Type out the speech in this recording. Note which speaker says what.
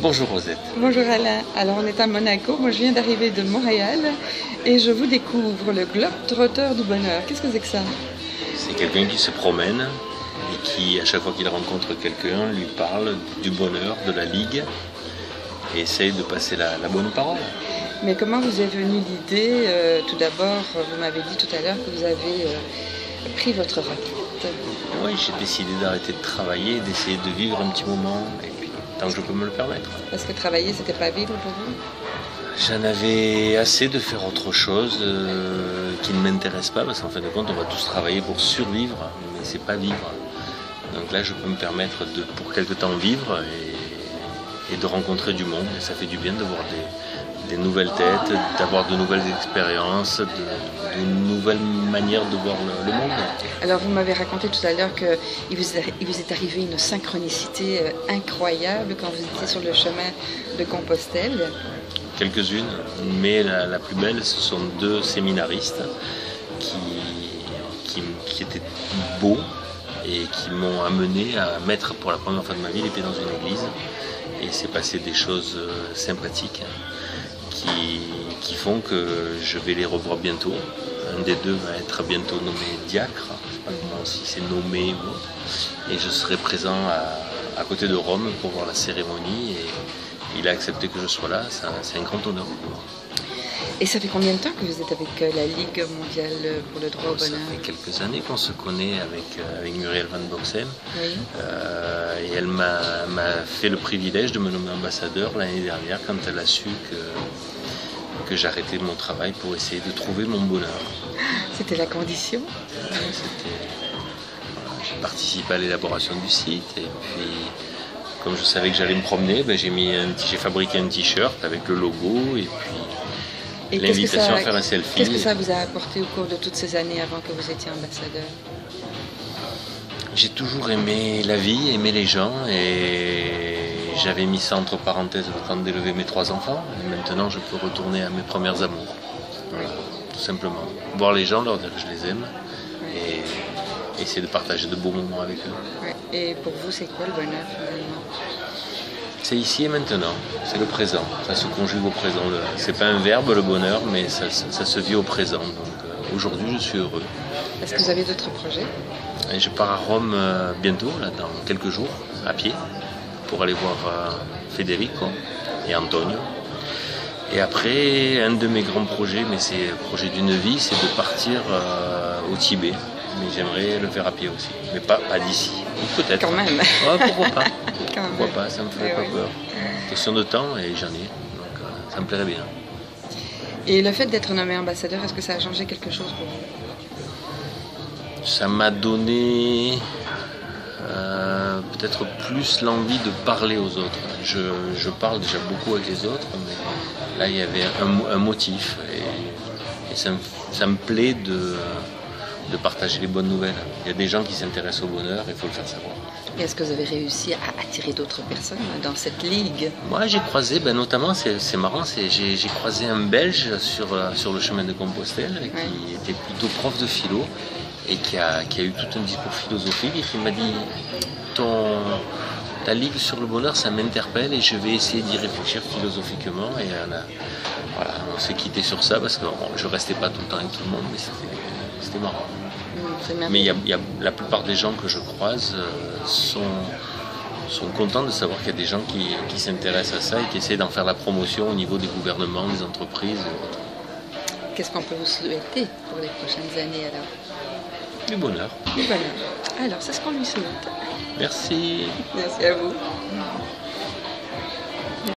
Speaker 1: Bonjour Rosette.
Speaker 2: Bonjour Alain, alors on est à Monaco, moi je viens d'arriver de Montréal et je vous découvre le Globe-Trotter du bonheur. Qu'est-ce que c'est que ça?
Speaker 1: C'est quelqu'un qui se promène et qui, à chaque fois qu'il rencontre quelqu'un, lui parle du bonheur, de la ligue et essaye de passer la bonne parole.
Speaker 2: Mais comment vous est venue l'idée? Tout d'abord, vous m'avez dit tout à l'heure que vous avez pris votre retraite.
Speaker 1: Oui, j'ai décidé d'arrêter de travailler, d'essayer de vivre un petit moment, et puis tant que je peux me le permettre.
Speaker 2: Parce que travailler, c'était pas vivre pour vous?
Speaker 1: J'en avais assez de faire autre chose qui ne m'intéresse pas, parce qu'en fin de compte, on va tous travailler pour survivre, mais c'est pas vivre. Donc là, je peux me permettre de, pour quelque temps, vivre et de rencontrer du monde. Et ça fait du bien de voir des nouvelles têtes, d'avoir de nouvelles expériences, de nouvelles manières de voir le monde.
Speaker 2: Alors vous m'avez raconté tout à l'heure qu'il vous est arrivé une synchronicité incroyable quand vous étiez sur le chemin de Compostelle.
Speaker 1: Quelques-unes, mais la plus belle, ce sont deux séminaristes qui étaient beaux et qui m'ont amené à mettre pour la première fois de ma vie les pieds dans une église. Et c'est passé des choses sympathiques qui font que je vais les revoir bientôt. Un des deux va être bientôt nommé diacre, je ne sais pas comment si c'est nommé ou autre. Et je serai présent à côté de Rome pour voir la cérémonie. Et il a accepté que je sois là, c'est un grand honneur pour moi.
Speaker 2: Et ça fait combien de temps que vous êtes avec la Ligue mondiale pour le droit au bonheur?
Speaker 1: Ça fait quelques années qu'on se connaît avec Muriel Van Boxem.
Speaker 2: Oui.
Speaker 1: Et elle m'a fait le privilège de me nommer ambassadeur l'année dernière quand elle a su que j'arrêtais mon travail pour essayer de trouver mon bonheur.
Speaker 2: C'était la condition?
Speaker 1: J'ai participé à l'élaboration du site et puis comme je savais que j'allais me promener, j'ai fabriqué un t-shirt avec le logo et puis l'invitation à faire un selfie.
Speaker 2: Qu'est-ce que ça vous a apporté au cours de toutes ces années avant que vous étiez ambassadeur?
Speaker 1: J'ai toujours aimé la vie, aimé les gens et j'avais mis ça entre parenthèses le temps d'élever mes 3 enfants. Et maintenant, je peux retourner à mes premiers amours. Voilà, tout simplement. Voir les gens, leur dire que je les aime et essayer de partager de beaux moments avec eux.
Speaker 2: Ouais. Et pour vous, c'est quoi le bonheur finalement?
Speaker 1: C'est ici et maintenant, c'est le présent, ça se conjugue au présent. C'est pas un verbe le bonheur, mais ça se vit au présent. Donc aujourd'hui je suis heureux.
Speaker 2: Est-ce que vous avez d'autres projets?
Speaker 1: Et je pars à Rome bientôt, là, dans quelques jours, à pied, pour aller voir Federico et Antonio. Et après, un de mes grands projets, mais c'est le projet d'une vie, c'est de partir au Tibet. Mais j'aimerais le faire à pied aussi, mais pas d'ici. Ou peut-être.
Speaker 2: Quand même.
Speaker 1: Ouais, pourquoi pas.
Speaker 2: Pourquoi
Speaker 1: pas, ça me ferait pas peur. Question de temps et j'en ai, donc ça me plairait bien.
Speaker 2: Et le fait d'être nommé ambassadeur, est-ce que ça a changé quelque chose pour vous?
Speaker 1: Ça m'a donné peut-être plus l'envie de parler aux autres. Je parle déjà beaucoup avec les autres, mais là il y avait un motif et ça me plaît de partager les bonnes nouvelles. Il y a des gens qui s'intéressent au bonheur, il faut le faire savoir.
Speaker 2: Et est-ce que vous avez réussi à attirer d'autres personnes dans cette ligue?
Speaker 1: Moi j'ai croisé, notamment, c'est marrant, j'ai croisé un Belge sur le chemin de Compostelle qui était plutôt prof de philo et qui a eu tout un discours philosophique et qui m'a dit ta ligue sur le bonheur ça m'interpelle et je vais essayer d'y réfléchir philosophiquement et on s'est quitté sur ça parce que je restais pas tout le temps avec tout le monde mais c'était marrant. Mais la plupart des gens que je croise sont contents de savoir qu'il y a des gens qui s'intéressent à ça et qui essaient d'en faire la promotion au niveau des gouvernements, des entreprises et autres.
Speaker 2: Qu'est-ce qu'on peut vous souhaiter pour les prochaines années alors?
Speaker 1: Du bonheur.
Speaker 2: Du bonheur. Alors, c'est ce qu'on lui souhaite.
Speaker 1: Merci.
Speaker 2: Merci à vous.